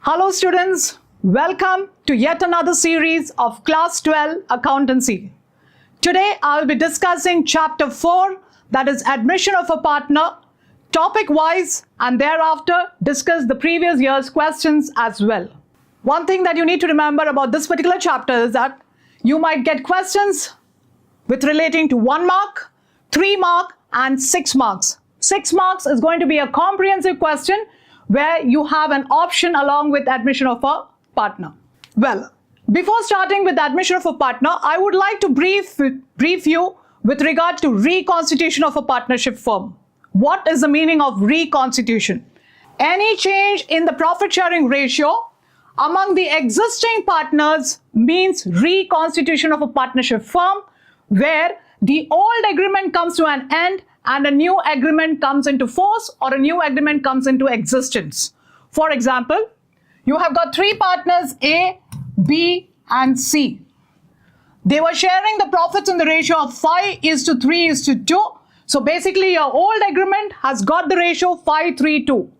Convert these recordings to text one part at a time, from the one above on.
Hello students, welcome to yet another series of Class 12 Accountancy. Today I will be discussing Chapter 4, that is Admission of a Partner, topic-wise, and thereafter discuss the previous year's questions as well. One thing that you need to remember about this particular chapter is that you might get questions with relating to 1 mark, 3 mark and 6 marks. 6 marks is going to be a comprehensive question where you have an option along with admission of a partner. Well, before starting with the admission of a partner, I would like to brief you with regard to reconstitution of a partnership firm. What is the meaning of reconstitution? Any change in the profit sharing ratio among the existing partners means reconstitution of a partnership firm where the old agreement comes to an end and a new agreement comes into force or a new agreement comes into existence. For example, you have got 3 partners A, B and C. They were sharing the profits in the ratio of 5:3:2. So basically your old agreement has got the ratio 5:3:2.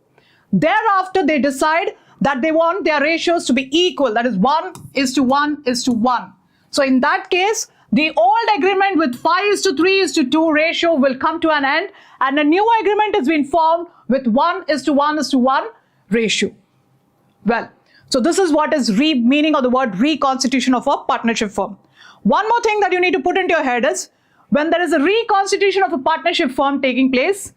Thereafter they decide that they want their ratios to be equal, that is 1:1:1. So in that case, the old agreement with 5:3:2 ratio will come to an end and a new agreement has been formed with 1:1:1 ratio. Well, so this is what is meaning of the word reconstitution of a partnership firm. One more thing that you need to put into your head is when there is a reconstitution of a partnership firm taking place,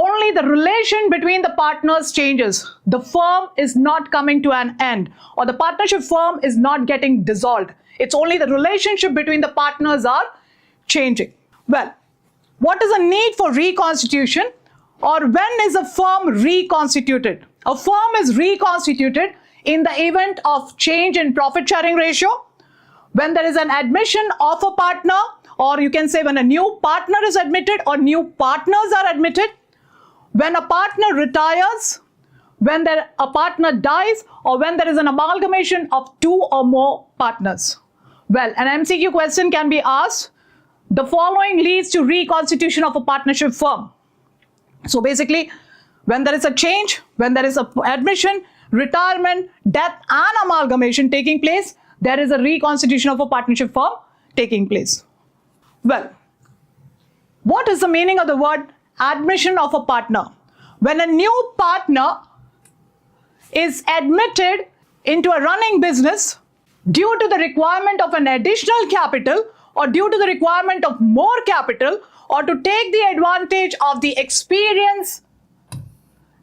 only the relation between the partners changes. The firm is not coming to an end or the partnership firm is not getting dissolved. It's only the relationship between the partners are changing. Well, what is the need for reconstitution or when is a firm reconstituted? A firm is reconstituted in the event of change in profit sharing ratio, when there is an admission of a partner, or you can say when a new partner is admitted or new partners are admitted, when a partner retires, when a partner dies, or when there is an amalgamation of 2 or more partners. Well, an MCQ question can be asked, the following leads to reconstitution of a partnership firm. So basically, when there is a change, when there is a admission, retirement, death and amalgamation taking place, there is a reconstitution of a partnership firm taking place. Well, what is the meaning of the word admission of a partner? When a new partner is admitted into a running business due to the requirement of an additional capital or due to the requirement of more capital or to take the advantage of the experience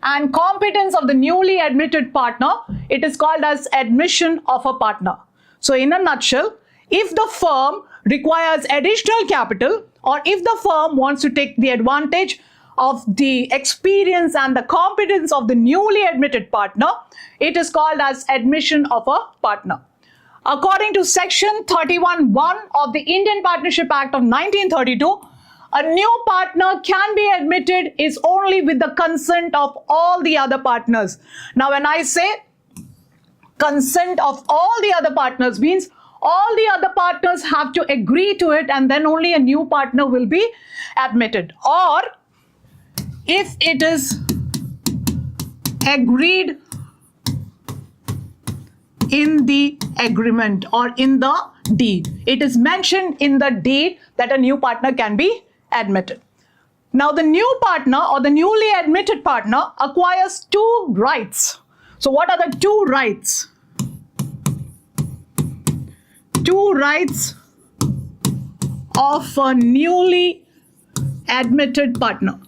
and competence of the newly admitted partner, it is called as admission of a partner. So in a nutshell, if the firm requires additional capital or if the firm wants to take the advantage of the experience and the competence of the newly admitted partner, it is called as admission of a partner. According to Section 31(1) of the Indian Partnership Act of 1932, a new partner can be admitted is only with the consent of all the other partners. Now when I say consent of all the other partners means all the other partners have to agree to it and then only a new partner will be admitted. Or if it is agreed in the agreement or in the deed. It is mentioned in the deed that a new partner can be admitted. Now the new partner or the newly admitted partner acquires 2 rights. So what are the 2 rights? 2 rights of a newly admitted partner.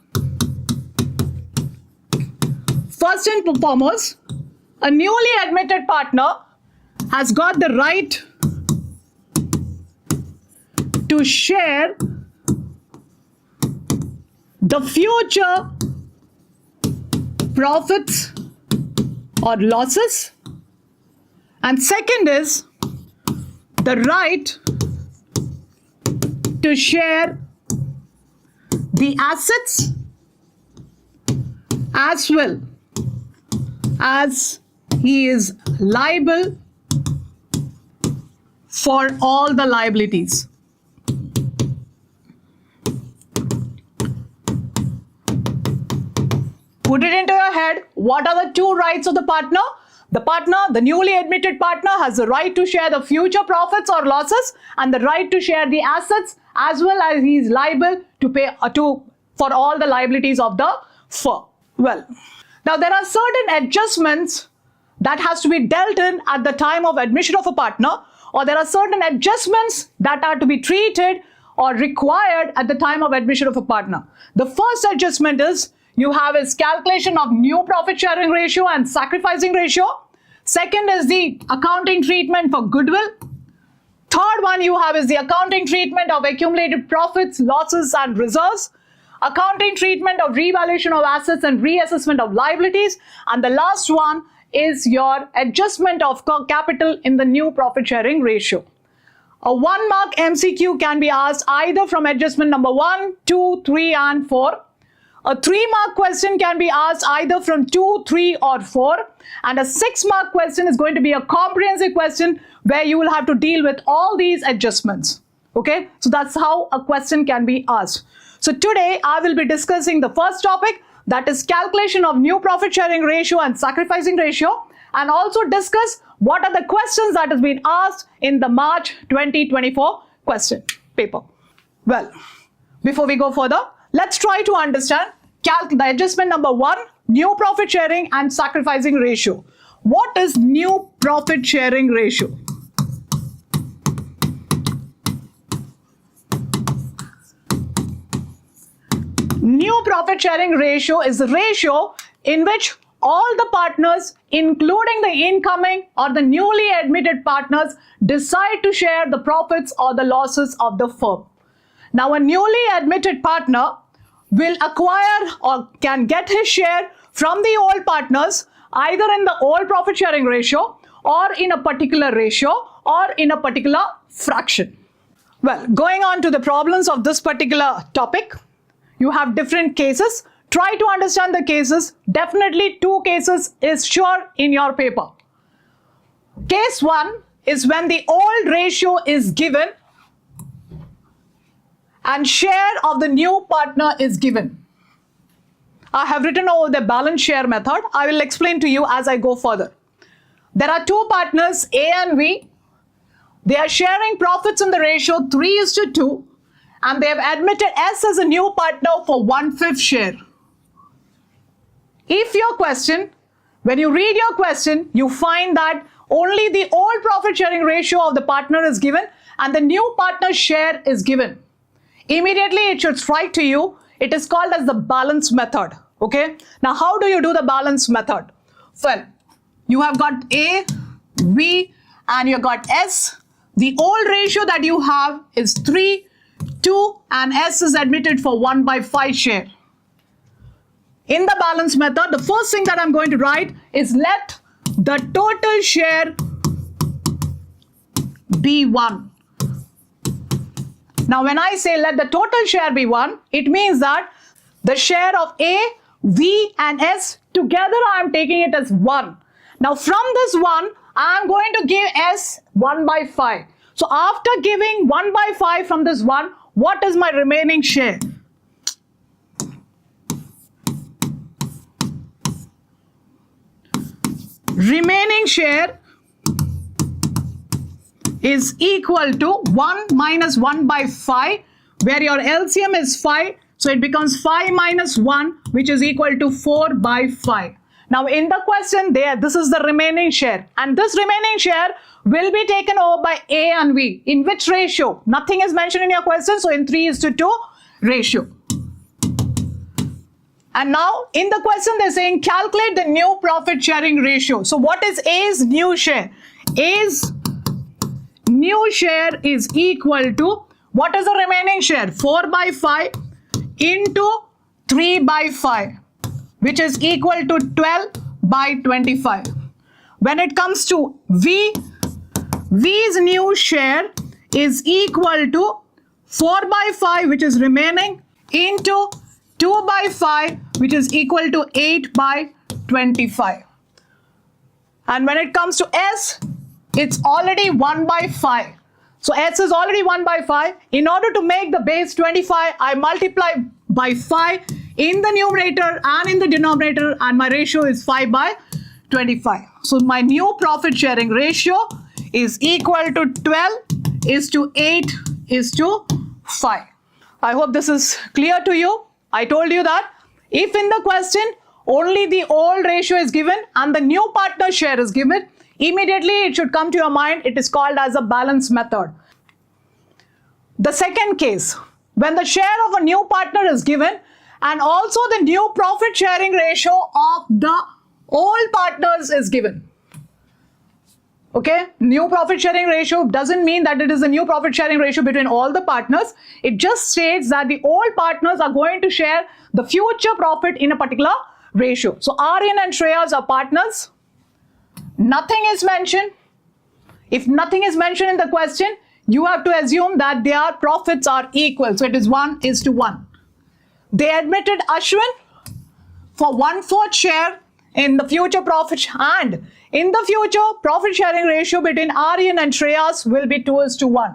First and foremost, a newly admitted partner has got the right to share the future profits or losses, and second is the right to share the assets as well as he is liable for all the liabilities. Put it into your head, what are the 2 rights of the partner? The partner, the newly admitted partner, has the right to share the future profits or losses and the right to share the assets, as well as he is liable to pay for all the liabilities of the firm. Well, now there are certain adjustments that has to be dealt in at the time of admission of a partner, or there are certain adjustments that are to be treated or required at the time of admission of a partner. The first adjustment is you have is calculation of new profit sharing ratio and sacrificing ratio. Second is the accounting treatment for goodwill. Third one you have is the accounting treatment of accumulated profits, losses and reserves. Accounting treatment of revaluation of assets and reassessment of liabilities. And the last one is your adjustment of capital in the new profit sharing ratio. A 1-mark MCQ can be asked either from adjustment number 1, 2, 3 and 4. A 3-mark question can be asked either from 2, 3 or 4. And a 6-mark question is going to be a comprehensive question where you will have to deal with all these adjustments. Okay, so that's how a question can be asked. So today I will be discussing the first topic, that is calculation of new profit sharing ratio and sacrificing ratio, and also discuss what are the questions that has been asked in the March 2024 question paper. Well, before we go further, let's try to understand the adjustment number 1, new profit sharing and sacrificing ratio. What is new profit sharing ratio? New profit sharing ratio is the ratio in which all the partners, including the incoming or the newly admitted partners, decide to share the profits or the losses of the firm. Now, a newly admitted partner will acquire or can get his share from the old partners either in the old profit sharing ratio or in a particular ratio or in a particular fraction. Well, going on to the problems of this particular topic, you have different cases. Try to understand the cases. Definitely 2 cases is sure in your paper. Case 1 is when the old ratio is given and share of the new partner is given. I have written over the balance share method. I will explain to you as I go further. There are 2 partners, A and V. They are sharing profits in the ratio 3:2. And they have admitted S as a new partner for 1/5 share. If your question, when you read your question, you find that only the old profit sharing ratio of the partner is given and the new partner's share is given, immediately it should strike to you, it is called as the balance method. Okay. Now, how do you do the balance method? Well, you have got A, V, and you got S. The old ratio that you have is 3:2 and S is admitted for 1/5 share. In the balance method, the first thing that I'm going to write is let the total share be 1. Now, when I say let the total share be 1, it means that the share of A, V and S together I am taking it as 1. Now, from this 1, I am going to give S 1/5. So, after giving 1/5 from this 1, what is my remaining share? Remaining share is equal to 1 minus 1/5, where your LCM is 5. So it becomes 5 minus 1, which is equal to 4/5. Now in the question there, this is the remaining share. And this remaining share will be taken over by A and V. In which ratio? Nothing is mentioned in your question. So in 3:2 ratio. And now in the question they're saying calculate the new profit sharing ratio. So what is A's new share? A's new share is equal to, what is the remaining share? 4/5 into 3/5, which is equal to 12/25. When it comes to V, V's new share is equal to 4/5, which is remaining, into 2/5, which is equal to 8/25. And when it comes to S, it's already 1/5. So S is already 1/5. In order to make the base 25, I multiply by 5 in the numerator and in the denominator, and my ratio is 5/25. 25. So my new profit sharing ratio is equal to 12:8:5. I hope this is clear to you. I told you that if in the question only the old ratio is given and the new partner share is given, immediately it should come to your mind, it is called as a balance method. The second case, when the share of a new partner is given and also the new profit sharing ratio of the old partners is given. Okay, new profit sharing ratio doesn't mean that it is a new profit sharing ratio between all the partners. It just states that the old partners are going to share the future profit in a particular ratio. So Aryan and Shreyas are partners. Nothing is mentioned. If nothing is mentioned in the question, you have to assume that their profits are equal. So it is 1:1. They admitted Ashwin for 1/4 share in the future profit, and in the future profit sharing ratio between Aryan and Shreyas will be 2:1.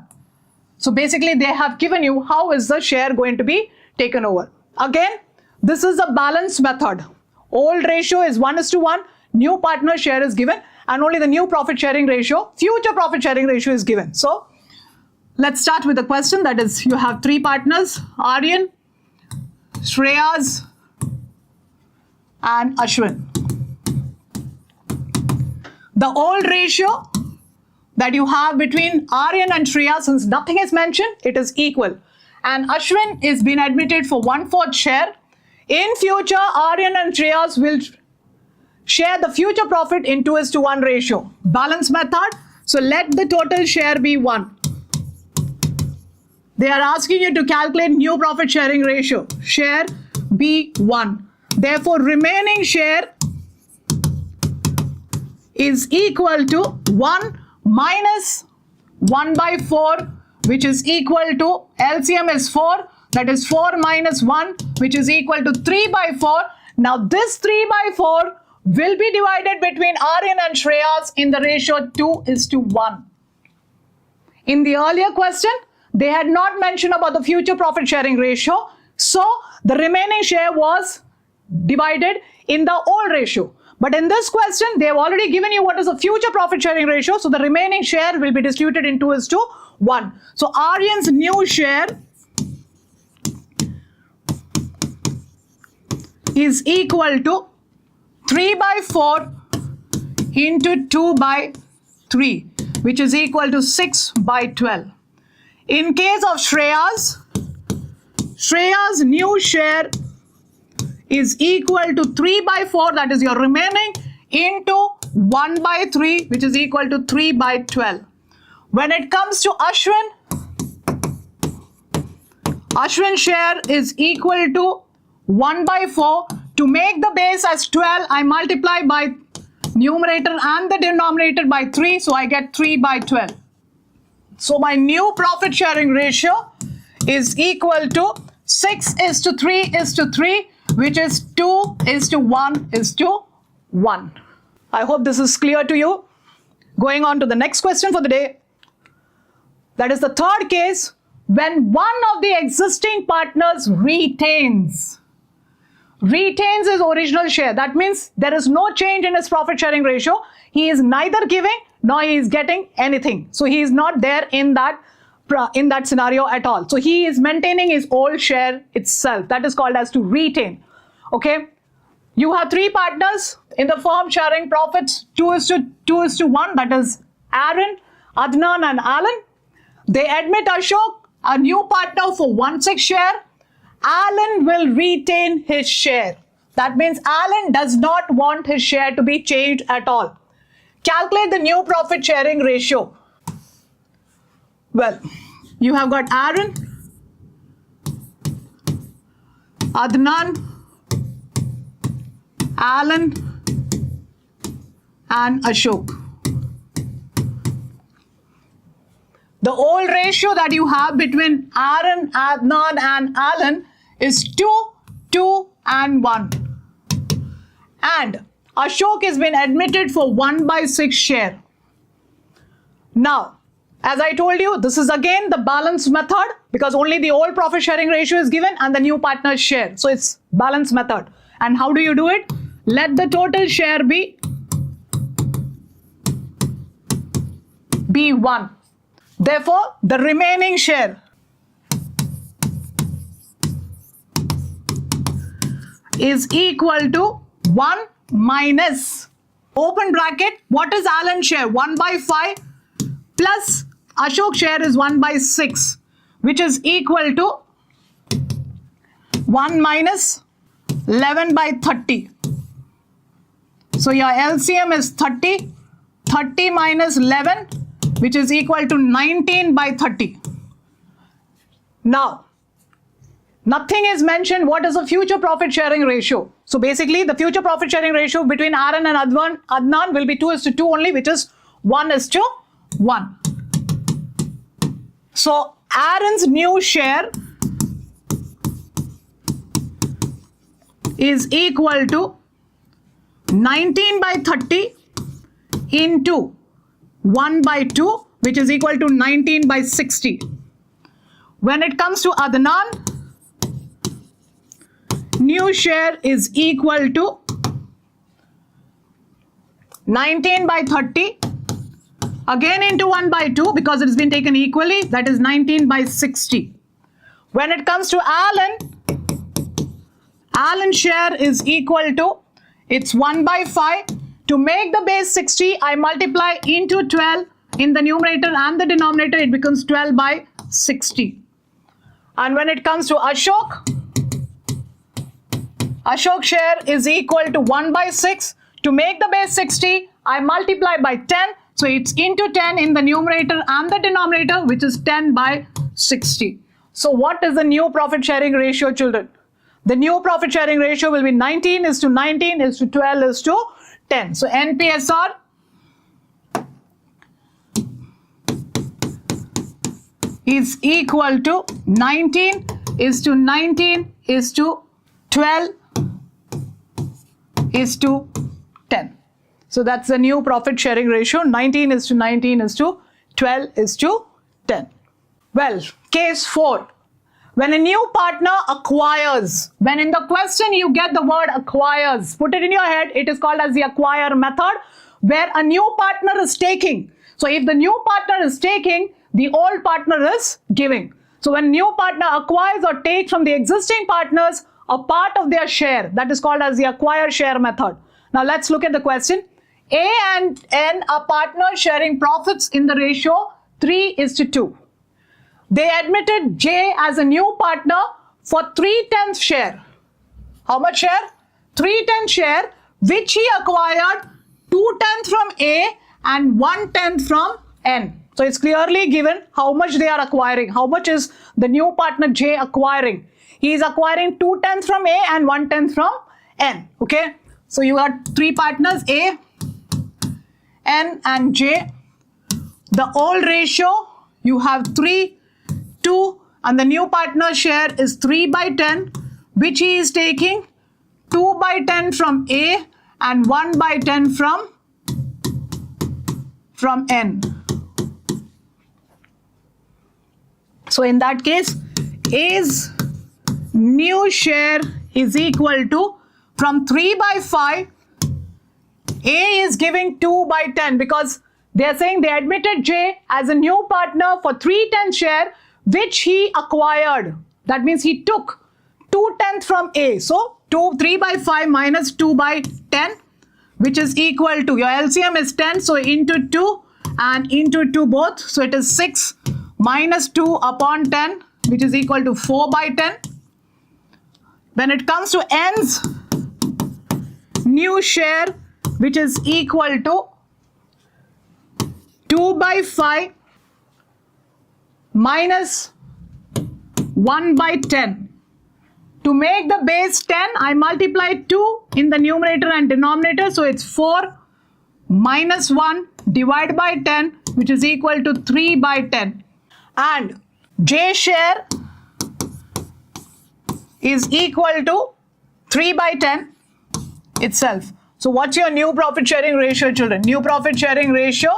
So basically they have given you how is the share going to be taken over. Again, this is a balance method. Old ratio is 1:1, new partner share is given, and only the new profit sharing ratio, future profit sharing ratio is given. So let's start with the question. That is, you have three partners, Aryan, Shreyas, and Ashwin. The old ratio that you have between Aryan and Shreyas, since nothing is mentioned, it is equal. And Ashwin is being admitted for 1/4 share. In future, Aryan and Shreyas will share the future profit in 2:1 ratio. Balance method. So let the total share be 1. They are asking you to calculate new profit sharing ratio. Share be 1. Therefore, remaining share is equal to 1 minus 1/4, which is equal to, LCM is 4, that is 4 minus 1, which is equal to 3/4. Now this 3/4 will be divided between Aryan and Shreyas in the ratio 2:1. In the earlier question, they had not mentioned about the future profit sharing ratio, so the remaining share was divided in the old ratio. But in this question, they have already given you what is the future profit sharing ratio, so the remaining share will be distributed in 2:1. So Aryan's new share is equal to 3/4 into 2/3, which is equal to 6/12. In case of Shreya's new share is equal to 3/4, that is your remaining, into 1/3, which is equal to 3/12. When it comes to Ashwin's share is equal to 1/4. To make the base as 12, I multiply by numerator and the denominator by 3, so I get 3/12. So my new profit sharing ratio is equal to 6:3:3, which is 2:1:1. I hope this is clear to you. Going on to the next question for the day. That is the third case, when one of the existing partners retains his original share. That means there is no change in his profit sharing ratio. He is neither giving nor he is getting anything. So he is not there in that scenario at all. So he is maintaining his old share itself. That is called as to retain. Okay. You have three partners in the firm sharing profits 2:1. That is Aaron, Adnan, and Alan. They admit Ashok, a new partner, for 1/6 share. Alan will retain his share. That means Alan does not want his share to be changed at all. Calculate the new profit sharing ratio. Well, you have got Aaron, Adnan, Alan, and Ashok. The old ratio that you have between Aaron, Adnan, and Alan is 2, 2, and 1. And Ashok has been admitted for 1/6 share. Now, as I told you, this is again the balance method, because only the old profit sharing ratio is given and the new partner's share. So it's balance method. And how do you do it? Let the total share be be 1. Therefore, the remaining share is equal to 1 minus, open bracket, what is Alan's share? 1 by 5 plus Ashok's share is 1 by 6, which is equal to 1 minus 11 by 30. So your LCM is 30. 30 minus 11, which is equal to 19 by 30. Now, nothing is mentioned what is the future profit sharing ratio. So basically the future profit sharing ratio between Aaron and Adnan will be 2:2 only, which is 1:1. So Aaron's new share is equal to 19 by 30 into 1 by 2, which is equal to 19 by 60. When it comes to Adnan, new share is equal to 19 by 30 again into 1 by 2 because it has been taken equally, that is 19 by 60. When it comes to Alan's share is equal to, it's 1 by 5. To make the base 60, I multiply into 12 in the numerator and the denominator, it becomes 12 by 60. And when it comes to Ashok's share is equal to 1 by 6. To make the base 60, I multiply by 10. So it's into 10 in the numerator and the denominator, which is 10 by 60. So what is the new profit sharing ratio, children? The new profit sharing ratio will be 19:12:10. So NPSR is equal to 19:12:10. So that's the new profit sharing ratio, 19:19:12:10. Well, case 4. When a new partner acquires, when in the question you get the word acquires, put it in your head, it is called as the acquire method, where a new partner is taking. So if the new partner is taking, the old partner is giving. So when new partner acquires or takes from the existing partners a part of their share, that is called as the acquire share method. Now let's look at the question. A and N are partners sharing profits in the ratio 3:2. They admitted J as a new partner for 3/10 share. How much share? 3/10 share, which he acquired 2/10 from A and 1/10 from N. So it's clearly given how much they are acquiring. How much is the new partner J acquiring? He is acquiring 2/10 from A and 1/10 from N. Okay. So you got 3 partners, A, N and J. The old ratio, you have 3:2, and the new partner share is 3/10, which he is taking 2/10 from A and 1/10 from N. So in that case, A's new share is equal to, from 3/5, A is giving 2/10 because they are saying they admitted J as a new partner for 3/10 share, which he acquired. That means he took 2/10 from A. So 3/5 minus 2/10, which is equal to, your LCM is 10, so into 2 and into 2 both. So it is 6 minus 2 upon 10, which is equal to 4/10. When it comes to N's new share, which is equal to 2/5 minus 1/10. To make the base 10, I multiply 2 in the numerator and denominator, so it's 4 minus 1 divided by 10, which is equal to 3/10. And J share is equal to 3/10 itself. So what's your new profit sharing ratio, children? New profit sharing ratio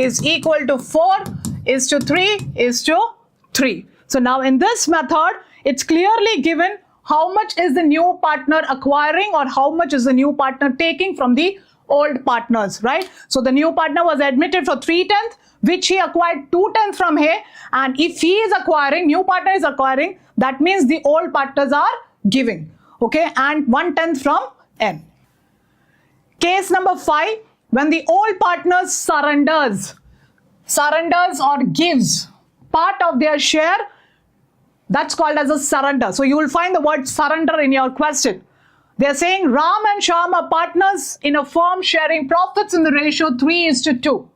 is equal to 4:3:3. So now in this method, it's clearly given how much is the new partner acquiring or how much is the new partner taking from the old partners, right? So the new partner was admitted for 3/10, which he acquired 2/10 from A, and if he is acquiring, new partner is acquiring, that means the old partners are giving, okay, and 1/10 from N. Case number 5, when the old partner surrenders or gives part of their share, that's called as a surrender. So you will find the word surrender in your question. They're saying Ram and Shyam are partners in a firm sharing profits in the ratio 3:2.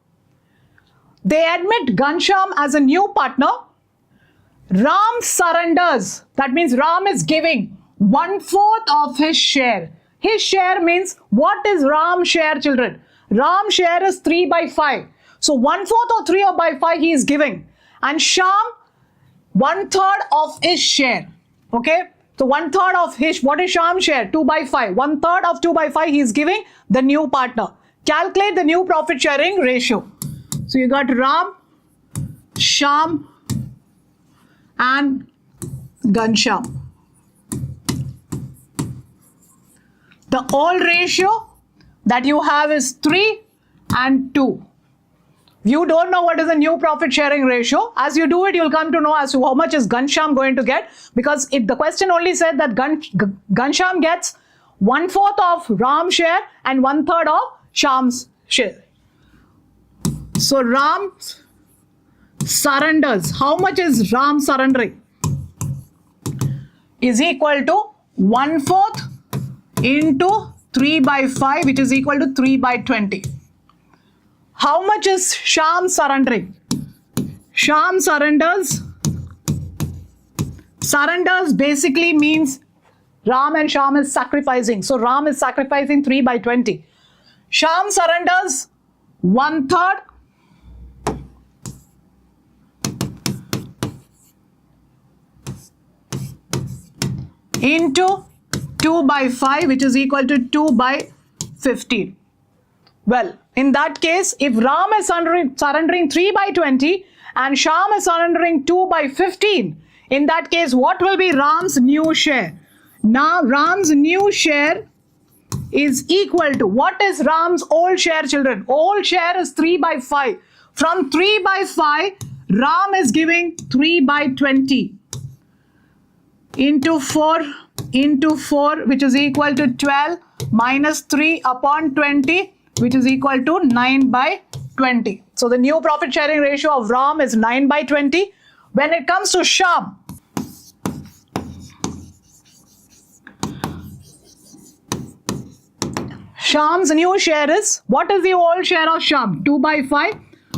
They admit Ghanshyam as a new partner. Ram surrenders. That means Ram is giving 1/4 of his share. His share means, what is Ram's share, children? Ram's share is 3/5. So 1/4 or 3/5 he is giving. And Shyam, 1/3 of his share. Okay? So 1/3 of his, what is Shyam's share? 2/5. 1/3 of 2/5 he is giving the new partner. Calculate the new profit sharing ratio. So you got Ram, Shyam, and Ghanshyam. The old ratio that you have is 3 and 2. You don't know what is the new profit sharing ratio. As you do it, you'll come to know as to how much is Ghanshyam going to get, because if the question only said that Ghanshyam gets 1/4 of Ram's share and 1/3 of Shyam's share. So Ram surrenders. How much is Ram surrendering? Is equal to 1/4 into 3/5, which is equal to 3/20. How much is Shyam surrendering? Shyam surrenders basically means Ram and Shyam is sacrificing. So Ram is sacrificing 3/20. Shyam surrenders 1/3 into 2/5, which is equal to 2/15. Well, in that case, if Ram is surrendering 3/20 and Shyam is surrendering 2/15, in that case, what will be Ram's new share? Now, Ram's new share is equal to, what is Ram's old share, children? Old share is 3/5. From 3/5, Ram is giving 3/20 into 4, which is equal to 12, minus 3/20, which is equal to 9/20. So the new profit sharing ratio of Ram is 9/20. When it comes to Shyam, Shyam's new share is, what is the old share of Shyam? 2/5.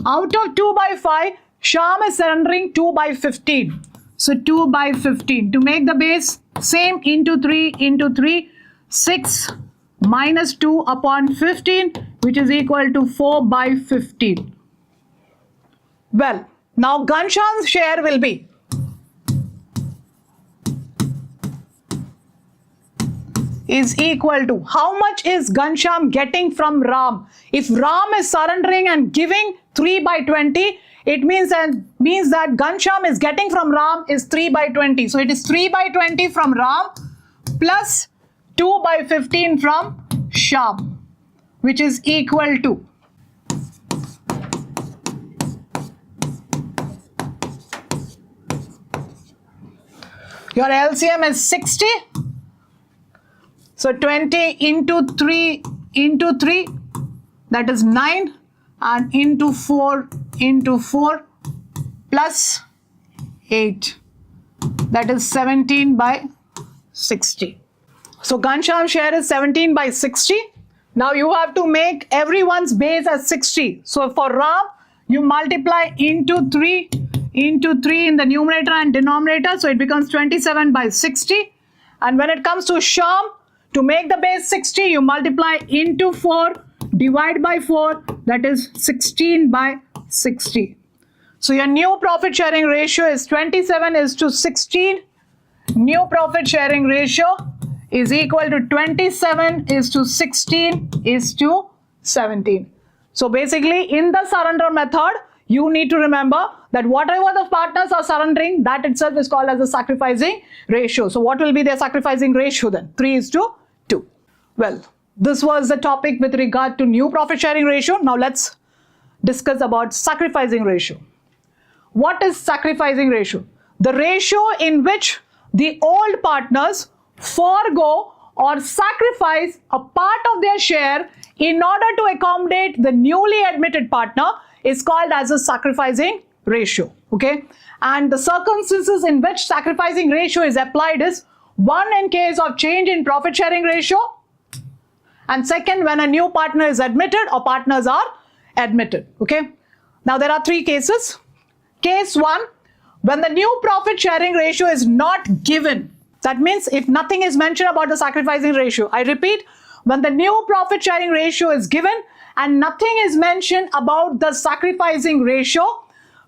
Out of 2/5, Shyam is surrendering 2/15. So 2/15. To make the base same, into 3, 6 minus 2/15, which is equal to 4/15. Well, now Ghanshyam's share will be is equal to, how much is Ghanshyam getting from Ram? If Ram is surrendering and giving 3/20, it means that Ghanshyam is getting from Ram is 3/20. So it is 3/20 from Ram plus 2/15 from Shyam, which is equal to, your LCM is 60. So 20 into 3, that is 9, and into 4 plus 8, that is 17/60. So Ghanshyam's share is 17/60. Now you have to make everyone's base as 60. So for Ram, you multiply into 3 in the numerator and denominator. So it becomes 27/60. And when it comes to Shyam, to make the base 60, you multiply into 4, divide by 4, that is 16/60. So your new profit sharing ratio is 27:16. New profit sharing ratio is equal to 27:16:17. So basically, in the surrender method, you need to remember that whatever the partners are surrendering, that itself is called as a sacrificing ratio. So what will be their sacrificing ratio then? 3:2. Well, this was the topic with regard to new profit sharing ratio. Now let's discuss about sacrificing ratio. What is sacrificing ratio? The ratio in which the old partners forego or sacrifice a part of their share in order to accommodate the newly admitted partner is called as a sacrificing ratio. Okay, and the circumstances in which sacrificing ratio is applied is one, in case of change in profit sharing ratio, and second, when a new partner is admitted or partners are admitted. Okay, now there are three cases. Case 1, when the new profit sharing ratio is not given. That means if nothing is mentioned about the sacrificing ratio. I repeat, when the new profit sharing ratio is given and nothing is mentioned about the sacrificing ratio,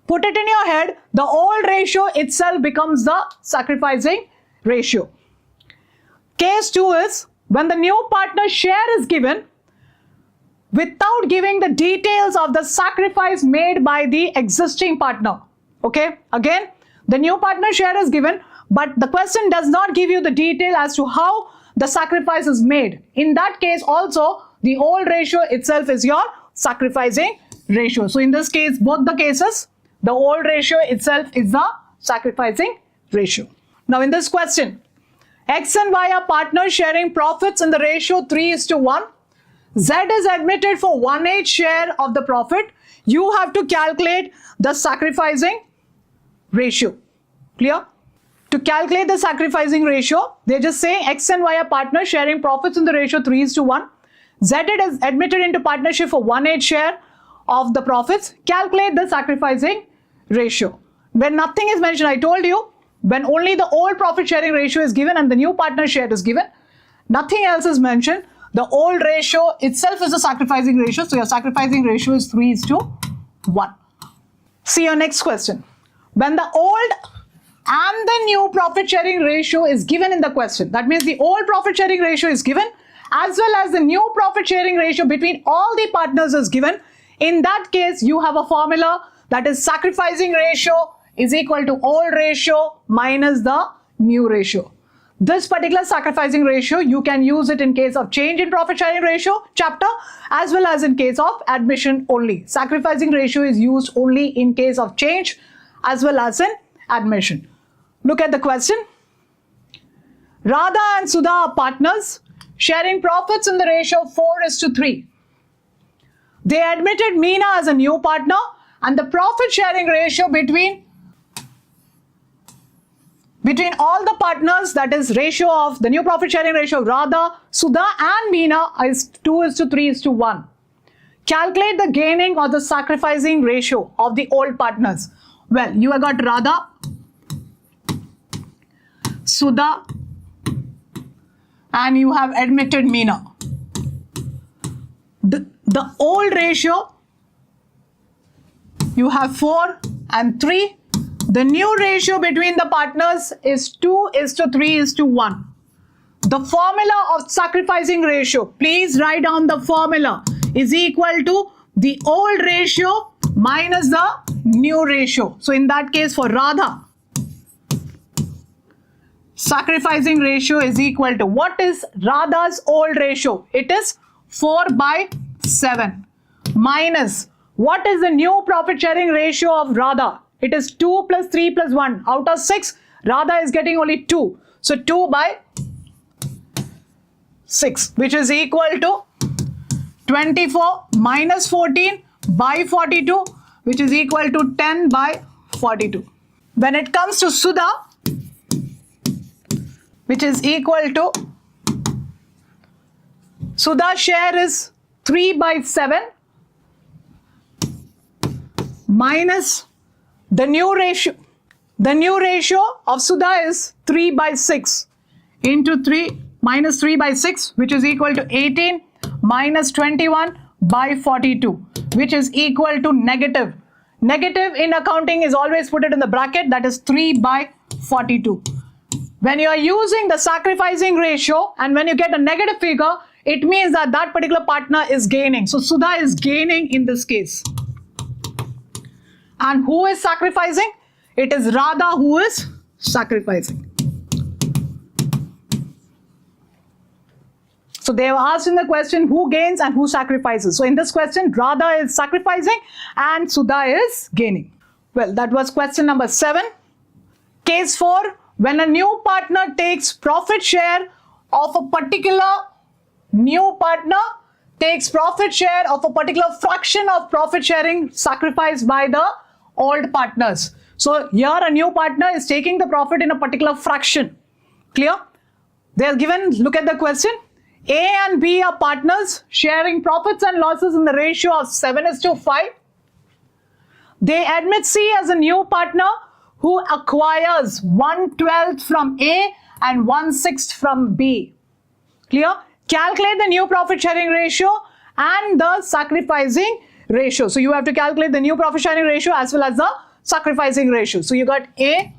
put it in your head, the old ratio itself becomes the sacrificing ratio. Case 2 is when the new partner share is given without giving the details of the sacrifice made by the existing partner. Okay, again, the new partner share is given, but the question does not give you the detail as to how the sacrifice is made. In that case also, the old ratio itself is your sacrificing ratio. So in this case, both the cases, the old ratio itself is the sacrificing ratio. Now in this question, X and Y are partners sharing profits in the ratio 3:1. Z is admitted for 1/8 share of the profit. You have to calculate the sacrificing ratio. Clear? To calculate the sacrificing ratio, they're just saying X and Y are partners sharing profits in the ratio 3:1. Z is admitted into partnership for 1/8 share of the profits. Calculate the sacrificing ratio. When nothing is mentioned, I told you, when only the old profit sharing ratio is given and the new partner share is given, nothing else is mentioned. The old ratio itself is a sacrificing ratio. So your sacrificing ratio is 3:1. See your next question. When the old and the new profit sharing ratio is given in the question, that means the old profit sharing ratio is given as well as the new profit sharing ratio between all the partners is given. In that case, you have a formula that is sacrificing ratio is equal to old ratio minus the new ratio. This particular sacrificing ratio, you can use it in case of change in profit sharing ratio chapter as well as in case of admission only. Sacrificing ratio is used only in case of change as well as in admission. Look at the question. Radha and Sudha are partners sharing profits in the ratio 4:3. They admitted Meena as a new partner and the profit sharing ratio between all the partners, that is ratio of the new profit sharing ratio of Radha, Sudha and Meena is 2:3:1. Calculate the gaining or the sacrificing ratio of the old partners. Well, you have got Radha, Sudha and you have admitted Meena. The old ratio, you have 4 and 3. The new ratio between the partners is 2:3:1. The formula of sacrificing ratio, please write down the formula, is equal to the old ratio minus the new ratio. So in that case for Radha, sacrificing ratio is equal to, what is Radha's old ratio? It is 4/7 minus, what is the new profit sharing ratio of Radha? It is 2 plus 3 plus 1. Out of 6, Radha is getting only 2. So 2/6, which is equal to 24 minus 14/42, which is equal to 10/42. When it comes to Sudha, which is equal to, Sudha's share is 3/7 minus the new ratio. The new ratio of Sudha is 3/6 into 3 minus 3/6, which is equal to 18 minus 21/42, which is equal to negative. Negative in accounting is always put it in the bracket, that is 3/42. When you are using the sacrificing ratio and when you get a negative figure, it means that that particular partner is gaining. So Sudha is gaining in this case. And who is sacrificing? It is Radha who is sacrificing. So So they have asked in the question who gains and who sacrifices. So in this question, Radha is sacrificing and Sudha is gaining. Well, that was question number 7. Case 4, when a new partner takes profit share of a particular fraction of profit sharing sacrificed by the old partners. So here a new partner is taking the profit in a particular fraction. Clear? They are given, look at the question. A and B are partners sharing profits and losses in the ratio of 7:5. They admit C as a new partner who acquires 1/12 from A and 1/6 from B. Clear? Calculate the new profit sharing ratio and the sacrificing ratio. So you have to calculate the new profit sharing ratio as well as the sacrificing ratio. So you got A,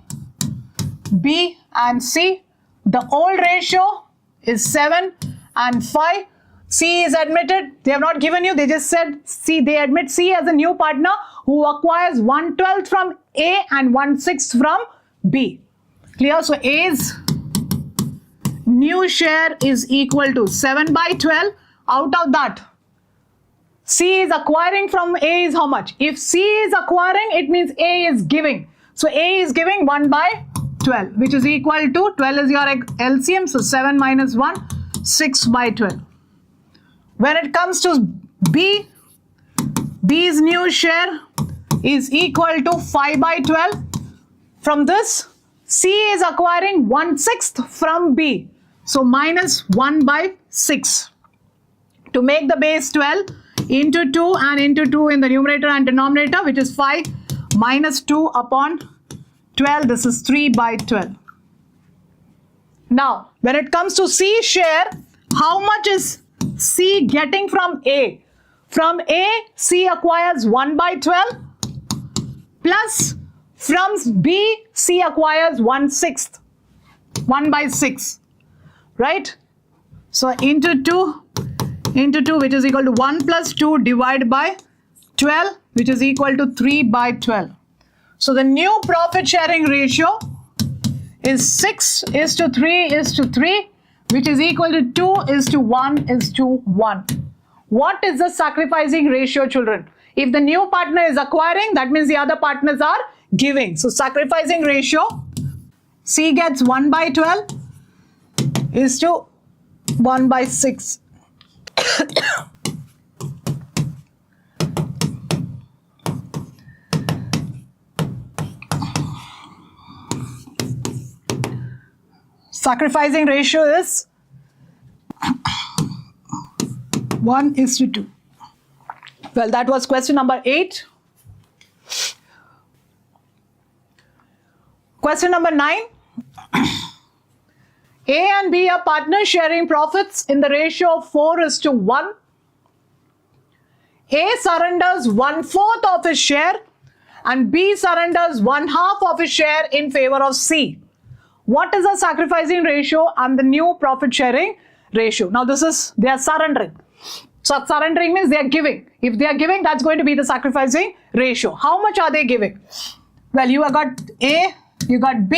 B and C. The old ratio is 7 and 5. C is admitted. They have not given you. They just said C. They admit C as a new partner who acquires 1/12 from A and 1/6 from B. Clear? So A's new share is equal to 7/12. Out of that, C is acquiring from A is how much? If C is acquiring, it means A is giving. So A is giving 1/12, which is equal to 12 is your LCM. So 7 minus 1, 6/12. When it comes to B, B's new share is equal to 5/12. From this, C is acquiring 1/6 from B. So minus 1/6. To make the base 12, into 2 and into 2 in the numerator and denominator, which is 5 minus 2 upon 12. This is 3/12. Now, when it comes to C share, how much is C getting from A? From A, C acquires 1/12 plus from B, C acquires 1/6, 1/6, right? So into 2, which is equal to 1 plus 2 divided by 12, which is equal to 3/12. So the new profit sharing ratio is 6:3:3, which is equal to 2:1:1. What is the sacrificing ratio, children? If the new partner is acquiring, that means the other partners are giving. So sacrificing ratio, C gets 1/12 is to 1/6. Sacrificing ratio is 1:2. Well, that was question number 8. Question number 9. A and B are partners sharing profits in the ratio of 4:1. A surrenders 1/4 of his share and B surrenders 1/2 of his share in favor of C. What is the sacrificing ratio and the new profit sharing ratio? Now they are surrendering. So surrendering means they are giving. If they are giving, that's going to be the sacrificing ratio. How much are they giving? Well, you have got A, you got B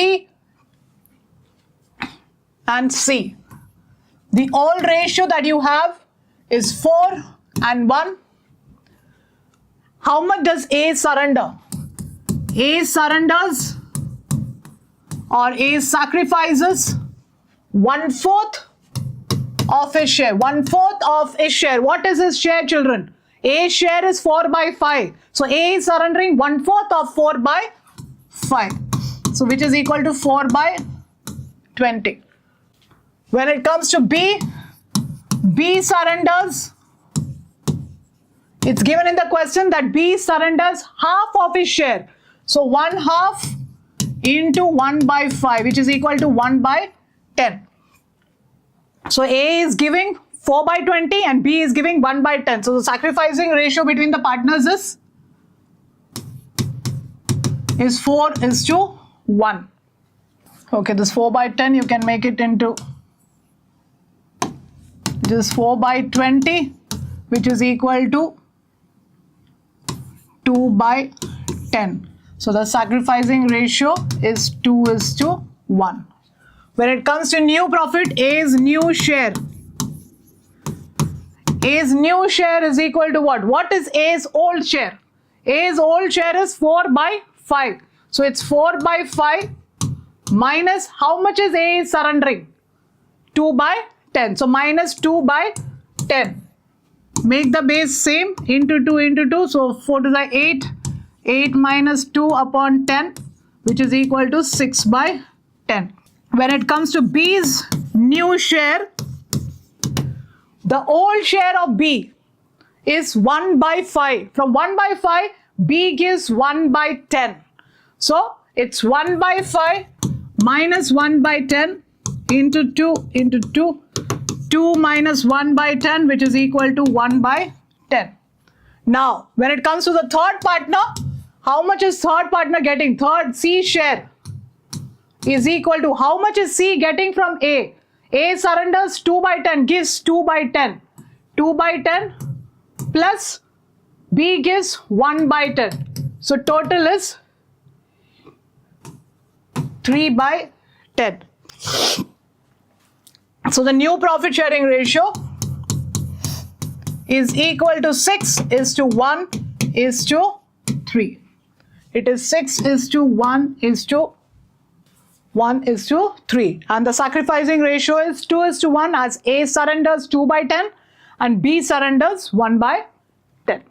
and C. The old ratio that you have is 4 and 1. How much does A surrender? A surrenders or A sacrifices 1/4 of his share. 1/4 of his share. What is his share, children? A share is 4/5. So A is surrendering 1/4 of 4/5. So which is equal to 4/20. When it comes to B, B surrenders. It's given in the question that B surrenders half of his share. So 1/2 into 1/5, which is equal to 1/10. So A is giving 4/20 and B is giving 1/10. So the sacrificing ratio between the partners is 4:1. Okay, this 4/10 you can make it into this 4/20, which is equal to 2/10. So the sacrificing ratio is 2:1. When it comes to new profit, A's new share A's new share is equal to what? What is A's old share? A's old share is 4 by 5. So it's 4 by 5 minus how much is A is surrendering? 2 by 10. So minus 2 by 10. Make the base same, into 2 into 2. So 4 to the 8. 8 minus 2 upon 10, which is equal to 6 by 10. When it comes to B's new share, the old share of B is 1 by 5. From 1 by 5, B gives 1 by 10. So it's 1 by 5 minus 1 by 10 into 2 into 2. 2 minus 1 by 10, which is equal to 1 by 10. Now, when it comes to the third partner, how much is third partner getting? Third C share is equal to how much is C getting from A? A surrenders 2 by 10, gives 2 by 10. 2 by 10 plus B gives 1 by 10. So total is 3 by 10. So the new profit sharing ratio is equal to 6 is to 1 is to 3. It is 6 is to 1 is to 1 is to 3. And the sacrificing ratio is 2 is to 1 as A surrenders 2 by 10 and B surrenders 1 by 10.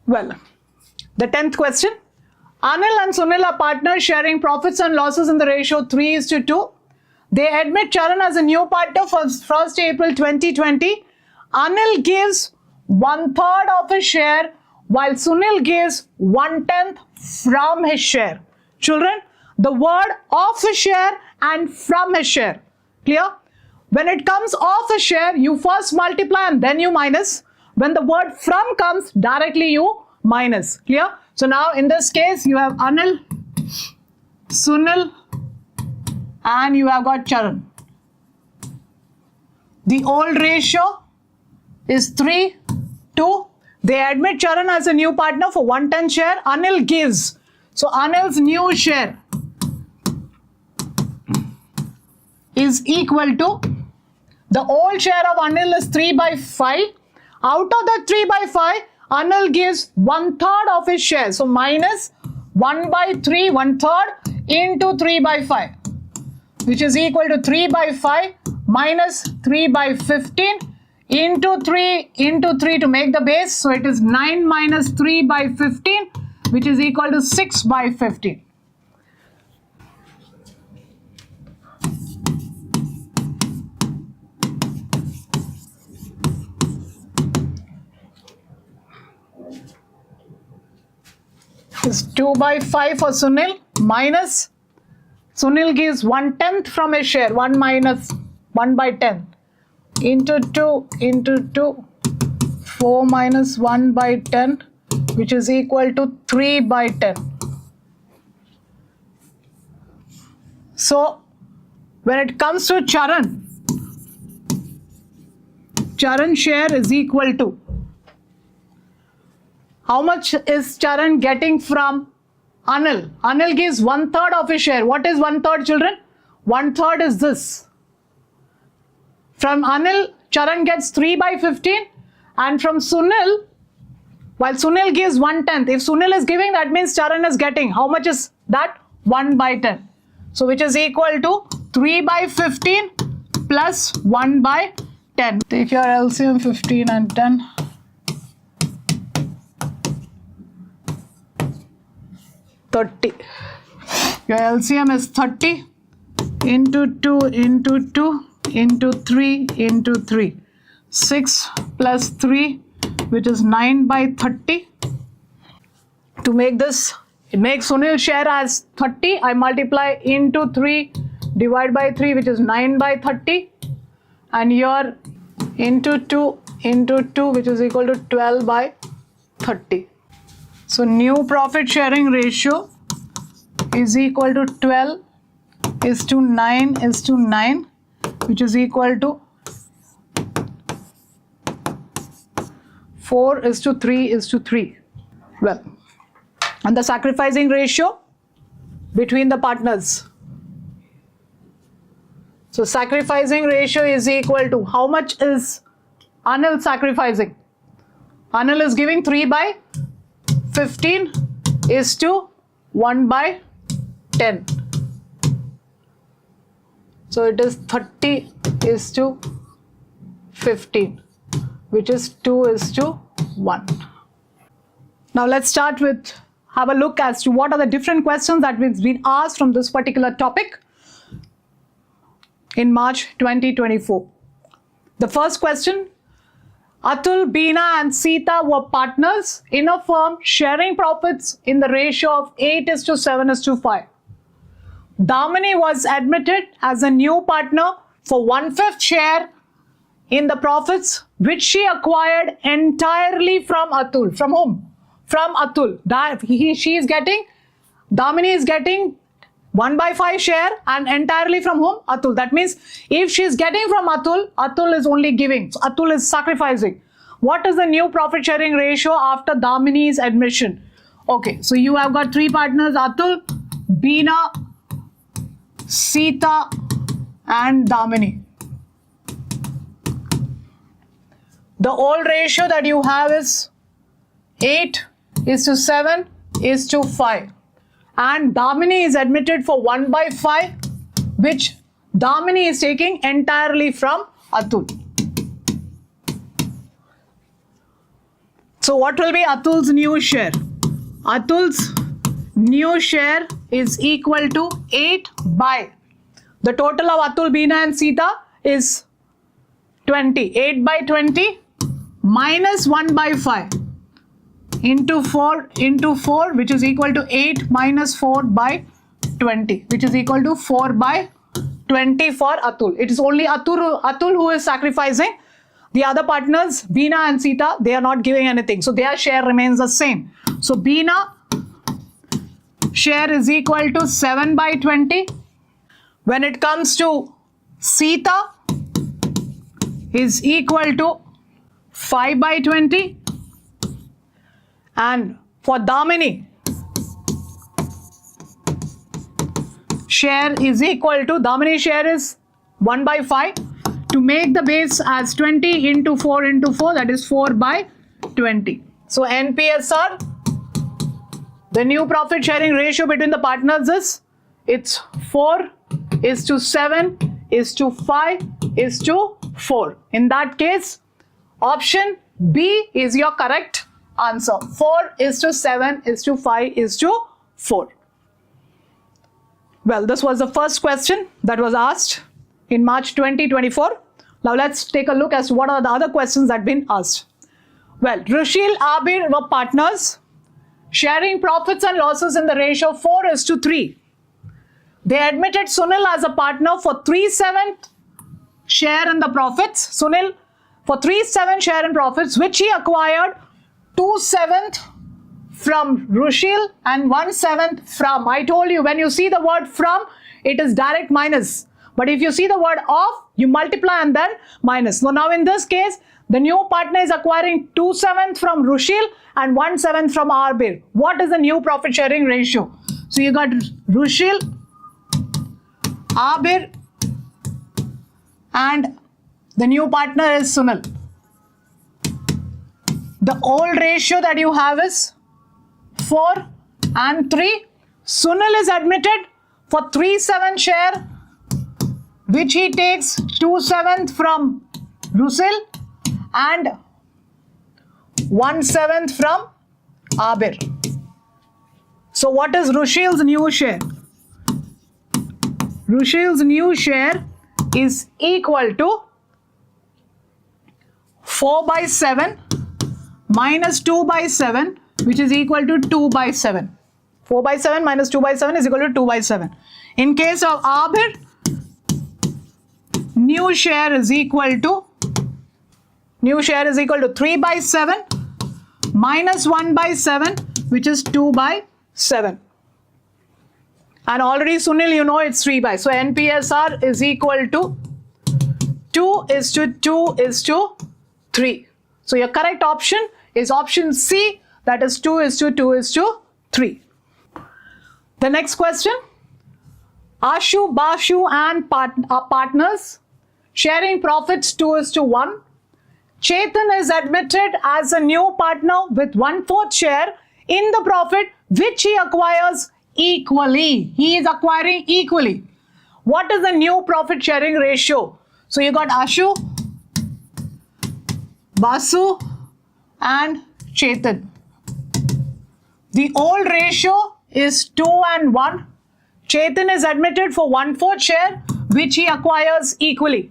Well, the 10th question. Anil and Sunil are partners sharing profits and losses in the ratio 3 is to 2. They admit Charan as a new partner for 1st April 2020. Anil gives 1/3 of his share while Sunil gives 1/10 from his share. Children, the word of his share and from his share. Clear? When it comes of a share, you first multiply and then you minus. When the word from comes, directly you minus. Clear? So now in this case, you have Anil, Sunil, and you have got Charan. The old ratio is 3 to. They admit Charan as a new partner for 1/10 share. Anil gives. So Anil's new share is equal to, the old share of Anil is 3 by 5. Out of the 3 by 5, Anil gives 1/3 of his share. So minus 1 by 3, 1/3 into 3 by 5, which is equal to 3 by 5 minus 3 by 15 into 3 to make the base. So it is 9 minus 3 by 15, which is equal to 6 by 15. Is 2 by 5 for Sunil minus Sunil gives 1/10 from his share, 1 minus 1 by 10 into 2 into 2, 4 minus 1 by 10, which is equal to 3 by 10. So when it comes to Charan share is equal to, how much is Charan getting from Anil? Anil gives 1/3 of his share. What is 1/3, children? 1/3 is this. From Anil, Charan gets 3 by 15, and from Sunil, while Sunil gives 1/10, if Sunil is giving, that means Charan is getting. How much is that? 1 by 10. So which is equal to 3 by 15 plus 1 by 10. Take your LCM 15 and 10. 30. Your LCM is 30 into 2 into 2 into 3 into 3. 6 plus 3, which is 9 by 30. To make this, it makes Sunil share as 30. I multiply into 3, divide by 3, which is 9 by 30. And here into 2, which is equal to 12 by 30. So new profit sharing ratio is equal to 12 is to 9 is to 9, which is equal to 4 is to 3 is to 3. Well, and the sacrificing ratio between the partners. So sacrificing ratio is equal to, how much is Anil sacrificing? Anil is giving 3 by 15 is to 1 by 10. So it is 30 is to 15, which is 2 is to 1. Now let's start with, have a look as to what are the different questions that we've been asked from this particular topic in March 2024. The first question, Atul, Beena and Sita were partners in a firm sharing profits in the ratio of 8 is to 7 is to 5. Damini was admitted as a new partner for 1/5 share in the profits which she acquired entirely from Atul. From whom? From Atul. She is getting, Damini is getting 1/5 share and entirely from whom? Atul. That means if she is getting from Atul, Atul is only giving. So Atul is sacrificing. What is the new profit sharing ratio after Damini's admission? Okay, so you have got 3 partners, Atul, Beena, Sita and Damini. The old ratio that you have is 8 is to 7 is to 5. And Damini is admitted for 1/5, which Damini is taking entirely from Atul. So what will be Atul's new share? Atul's new share is equal to 8 by, the total of Atul, Beena and Sita is 20. 8 by 20 minus 1/5 into 4 which is equal to 8 minus 4 by 20, which is equal to 4 by 20 for Atul. It is only Atul who is sacrificing. The other partners, Beena and Sita, they are not giving anything. So their share remains the same. So Beena share is equal to 7 by 20. When it comes to Sita is equal to 5 by 20. And for Damini, share is equal to, Damini share is 1/5. To make the base as 20 into 4 into 4, that is 4 by 20. So NPSR, the new profit sharing ratio between the partners is, it's 4 is to 7 is to 5 is to 4. In that case, option B is your correct answer. 4 is to 7 is to 5 is to 4. Well, this was the first question that was asked in March 2024. Now let's take a look as to what are the other questions that have been asked. Well, Rushil, Abir were partners sharing profits and losses in the ratio 4 is to 3. They admitted Sunil as a partner for 3/7 share in the profits. Sunil for 3/7 share in profits, which he acquired 2/7 from Rushil and 1/7 from. I told you, when you see the word from, it is direct minus. But if you see the word of, you multiply and then minus. So now in this case, the new partner is acquiring 2/7 from Rushil and 1/7 from Arbir. What is the new profit sharing ratio? So you got Rushil, Arbir, and the new partner is Sunil. The old ratio that you have is 4 and 3. Sunil is admitted for 3/7 share, which he takes 2/7 from Rushil and 1/7 from Abir. So what is Rushil's new share? Rushil's new share is equal to 4/7 minus 2/7, which is equal to 2/7. 4/7 minus 2/7 is equal to 2/7. In case of Abir, new share is equal to 3/7 minus 1/7, which is 2/7. And already Sunil, you know it's 3/. So NPSR is equal to 2 is to 2 is to 3. So your correct option is option C, that is 2 is to 2 is to 3. The next question. Ashu, Bashu and are partners, sharing profits 2:1. Chetan is admitted as a new partner with 1/4 share in the profit which he acquires equally. He is acquiring equally. What is the new profit sharing ratio? So you got Ashu, Basu and Chetan. The old ratio is 2:1. Chetan is admitted for 1/4 share which he acquires equally.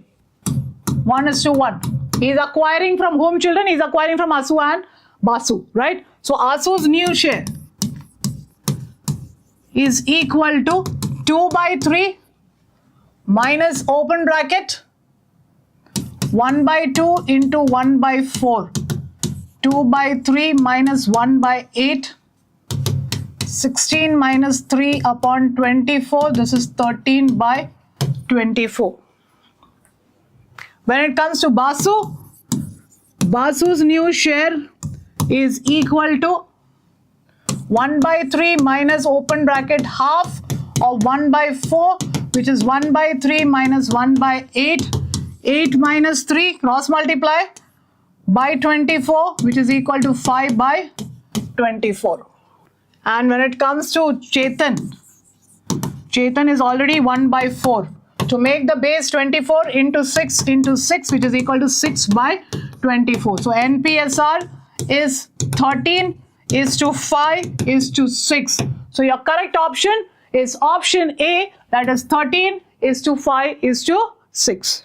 1:1. He is acquiring from whom, children? He is acquiring from Asu and Basu, right? So Asu's new share is equal to 2/3 minus open bracket 1/2 into 1/4. 2/3 minus 1/8. 16 minus 3 upon 24. This is 13/24. When it comes to Basu, Basu's new share is equal to 1/3 minus open bracket half of 1/4, which is 1/3 minus 1/8. 8 minus 3, cross multiply, by 24, which is equal to 5/24. And when it comes to Chetan, Chetan is already 1/4. To make the base 24 into 6 into 6, which is equal to 6/24. So NPSR is 13:5:6. So your correct option is option A, that is 13:5:6.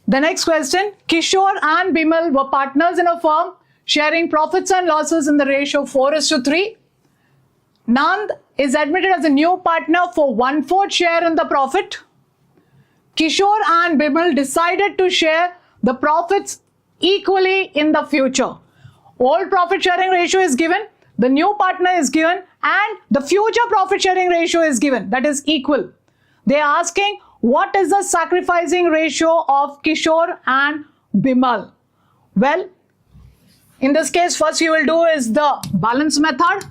The next question, Kishore and Bimal were partners in a firm sharing profits and losses in the ratio 4:3. Nand is admitted as a new partner for 1/4 share in the profit. Kishore and Bimal decided to share the profits equally in the future. Old profit sharing ratio is given, the new partner is given, and the future profit sharing ratio is given, that is equal. They are asking what is the sacrificing ratio of Kishore and Bimal. Well, in this case, first you will do is the balance method.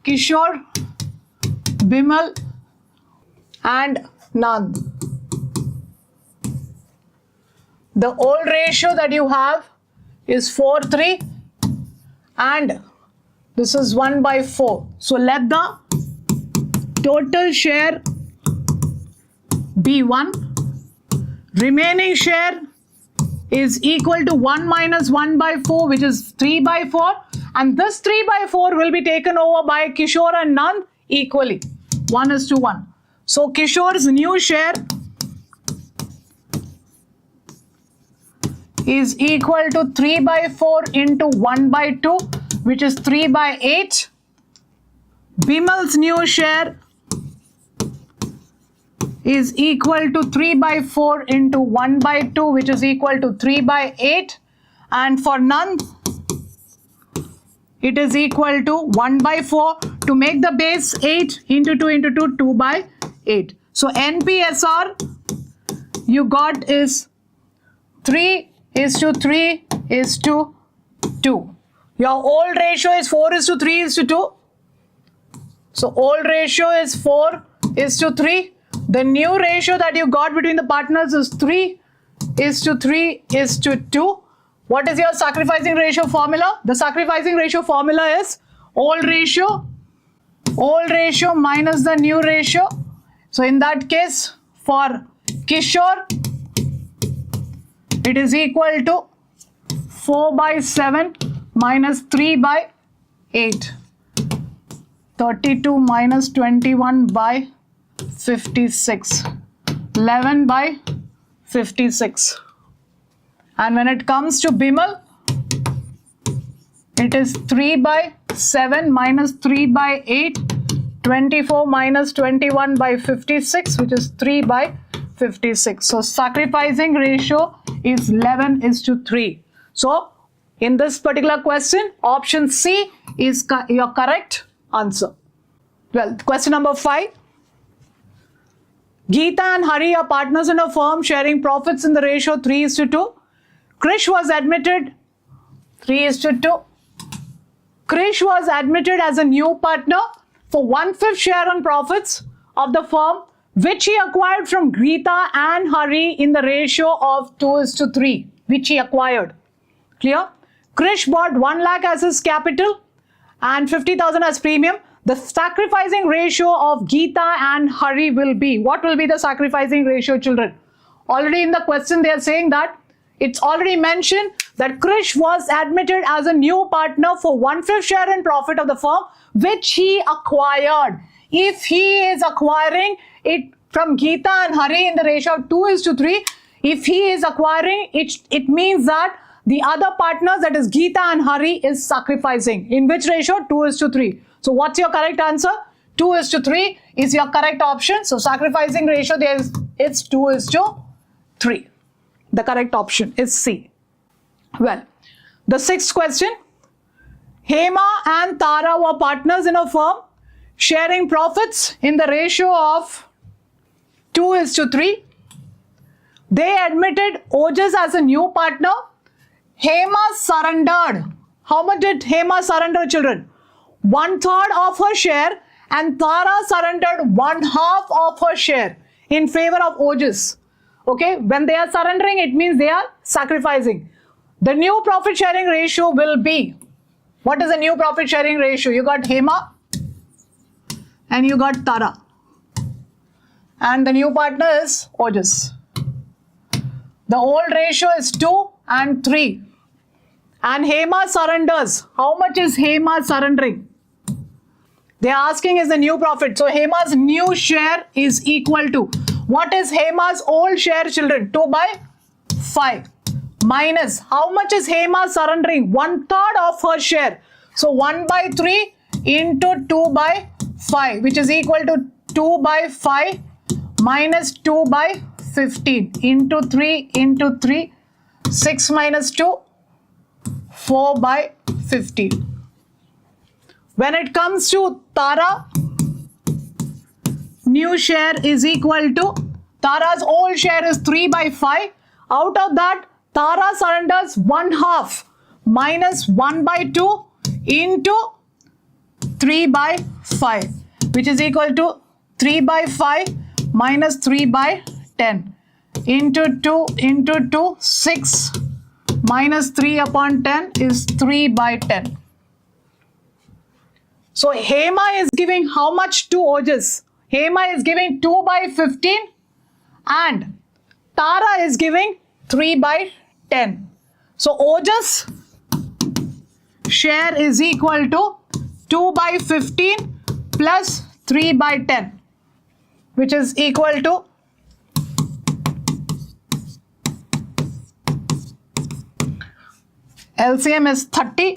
Kishore, Bimal and Nand. The old ratio that you have is 4:3 and this is 1/4. So let the total share be 1. Remaining share is equal to 1 minus 1/4, which is 3/4. And this 3/4 will be taken over by Kishore and Nand equally. 1:1. So Kishore's new share is equal to 3/4 into 1/2, which is 3/8. Bimal's new share is equal to 3/4 into 1/2, which is equal to 3/8. And for Nand, it is equal to 1/4. To make the base 8 into 2 into 2, 2/8. So NPSR you got is 3:3:2. Your old ratio is 4:3:2. So old ratio is 4:3. The new ratio that you got between the partners is 3:3:2. What is your sacrificing ratio formula? The sacrificing ratio formula is old ratio minus the new ratio. So in that case, for Kishore, it is equal to 4/7 minus 3/8. 32 minus 21/56. 11/56. And when it comes to Bimal, it is 3/7 minus 3/8. 24 minus 21/56, which is 3/56. So sacrificing ratio is 11:3. So in this particular question, option C is your correct answer. Well, question number 5. Geeta and Hari are partners in a firm sharing profits in the ratio 3:2. Krish was admitted 3:2. Krish was admitted as a new partner for 1/5 share on profits of the firm which he acquired from Geeta and Hari in the ratio of 2:3, which he acquired. Clear? Krish bought 1 lakh as his capital and 50,000 as premium. The sacrificing ratio of Geeta and Hari will be, what will be the sacrificing ratio, children? Already in the question they are saying that it's already mentioned that Krish was admitted as a new partner for 1/5 share in profit of the firm, which he acquired. If he is acquiring it from Geeta and Hari in the ratio of 2:3, if he is acquiring it, it means that the other partners, that is Geeta and Hari, is sacrificing. In which ratio? 2:3. So what's your correct answer? 2:3 is your correct option. So sacrificing ratio there is, it's 2:3. The correct option is C. Well, the sixth question. Hema and Tara were partners in a firm sharing profits in the ratio of 2:3. They admitted Ojas as a new partner. Hema surrendered. How much did Hema surrender, children? 1/3 of her share, and Tara surrendered 1/2 of her share in favor of Ojas. Okay, when they are surrendering, it means they are sacrificing. The new profit sharing ratio will be, what is the new profit sharing ratio? You got Hema and you got Tara, and the new partner is Ojas. The old ratio is 2 and 3, and Hema surrenders. How much is Hema surrendering? They are asking is the new profit. So Hema's new share is equal to, what is Hema's old share, children? 2/5 minus, how much is Hema surrendering? 1/3 of her share. So 1/3 into 2/5, which is equal to 2/5 minus 2/15 into 3 into 3, 6 minus 2, 4/15. When it comes to Tara, new share is equal to, Tara's old share is 3/5. Out of that, Tara surrenders 1/2 minus 1/2 into 3/5, which is equal to 3/5 minus 3/10 into 2 into 2, 6 minus 3/10 is 3/10. So Hema is giving how much to Ojas? Hema is giving 2/15 and Tara is giving 3/10. So Ojas share is equal to 2/15 plus 3/10, which is equal to LCM is 30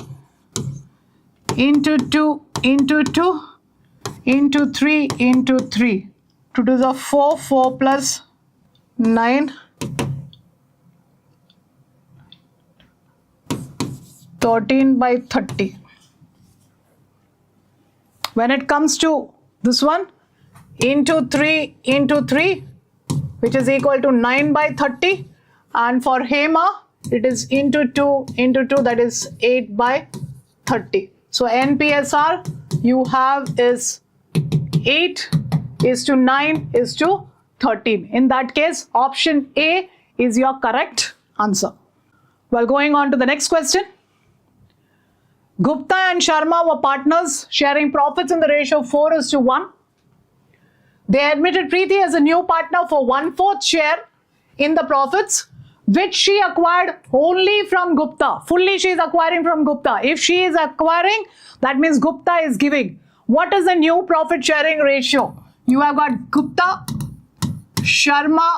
into 2 into 2 into 3 into 3. 2 to the 4, 4 plus 9, 13/30. When it comes to this one, into 3 into 3, which is equal to 9/30, and for Hema it is into 2 into 2, that is 8/30. So NPSR you have is 8 is to 9 is to 13. In that case, option A is your correct answer. Well, going on to the next question. Gupta and Sharma were partners sharing profits in the ratio of 4:1. They admitted Preeti as a new partner for 1/4 share in the profits, which she acquired only from Gupta. Fully she is acquiring from Gupta. If she is acquiring, that means Gupta is giving. What is the new profit sharing ratio? You have got Gupta, Sharma,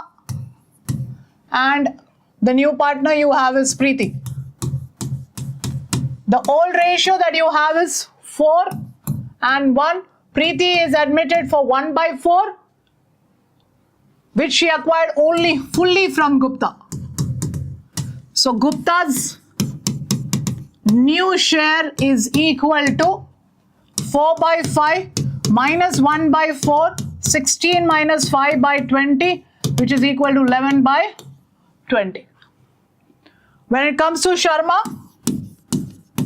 and the new partner you have is Preeti. The old ratio that you have is 4 and 1. Preeti is admitted for 1/4, which she acquired only fully from Gupta. So Gupta's new share is equal to 4/5 minus 1/4, 16 minus 5/20, which is equal to 11/20. When it comes to Sharma,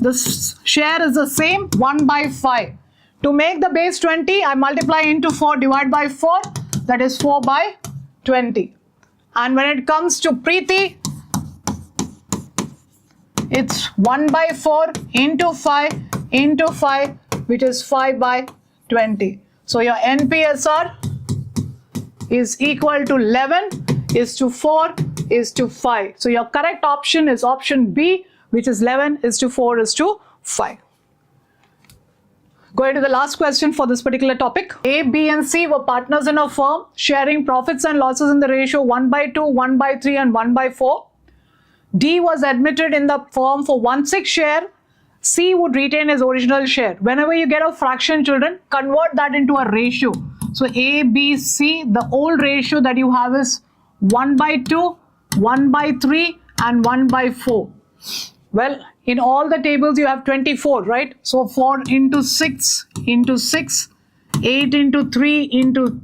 the share is the same, 1/5. To make the base 20, I multiply into 4, divide by 4. that is 4 by 20. And when it comes to Preeti, it's 1 by 4 into 5 into 5, which is 5 by 20. So your NPSR is equal to 11 is to 4 is to 5. So your correct option is option B, which is 11 is to 4 is to 5. Going to the last question for this particular topic. A, B and C were partners in a firm sharing profits and losses in the ratio 1 by 2, 1 by 3 and 1 by 4. D was admitted in the firm for 1/6 share. C would retain his original share. Whenever you get a fraction, children, convert that into a ratio. So A, B, C, the old ratio that you have is 1 by 2, 1 by 3 and 1 by 4. Well, in all the tables you have 24, right? So 4 into 6 into 6, 8 into 3 into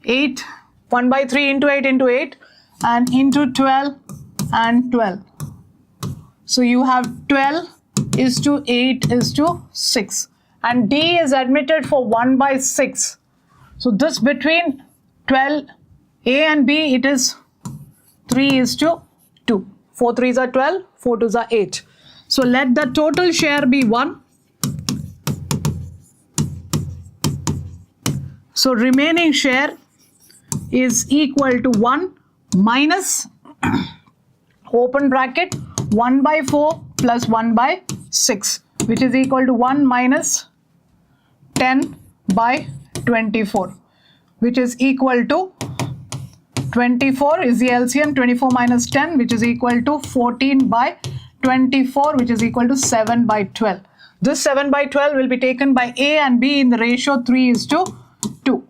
8, 1 by 3 into 8 into 8 and into 12 and 12. So you have 12 is to 8 is to 6. And D is admitted for 1 by 6. So this between 12, A and B, it is 3 is to 2. 4 3s are 12, 4 2s are 8. So let the total share be 1. So remaining share is equal to 1 minus open bracket 1 by 4 plus 1 by 6, which is equal to 1 minus 10 by 24, which is equal to 24 is the LCM, 24 minus 10, which is equal to 14 by 24, which is equal to 7 by 12. This 7 by 12 will be taken by A and B in the ratio 3 is to 2.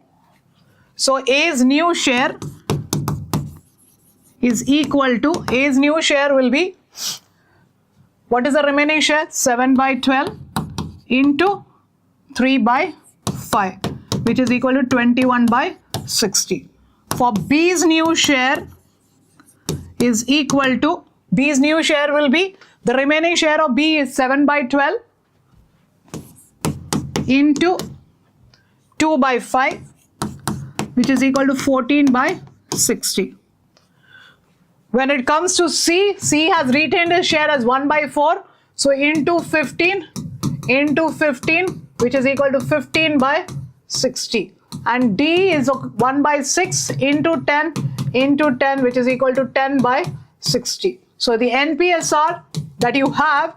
So A's new share is equal to, A's new share will be, what is the remaining share? 7 by 12 into 3 by 5, which is equal to 21 by 60. For B's new share is equal to, B's new share will be, the remaining share of B is 7 by 12 into 2 by 5, which is equal to 14 by 60. When it comes to C, C has retained his share as 1 by 4. So into 15, which is equal to 15 by 60. And D is 1 by 6 into 10, which is equal to 10 by 60. So the NPSR that you have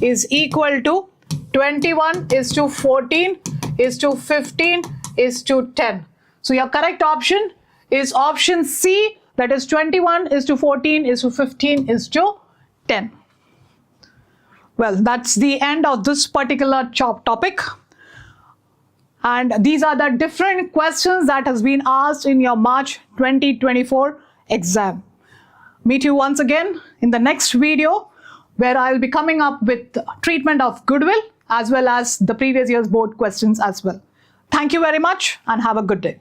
is equal to 21 is to 14 is to 15 is to 10. So your correct option is option C, that is 21 is to 14 is to 15 is to 10. Well, that's the end of this particular topic. And these are the different questions that has been asked in your March 2024 exam. Meet you once again in the next video, where I'll be coming up with treatment of goodwill as well as the previous year's board questions as well. Thank you very much and have a good day.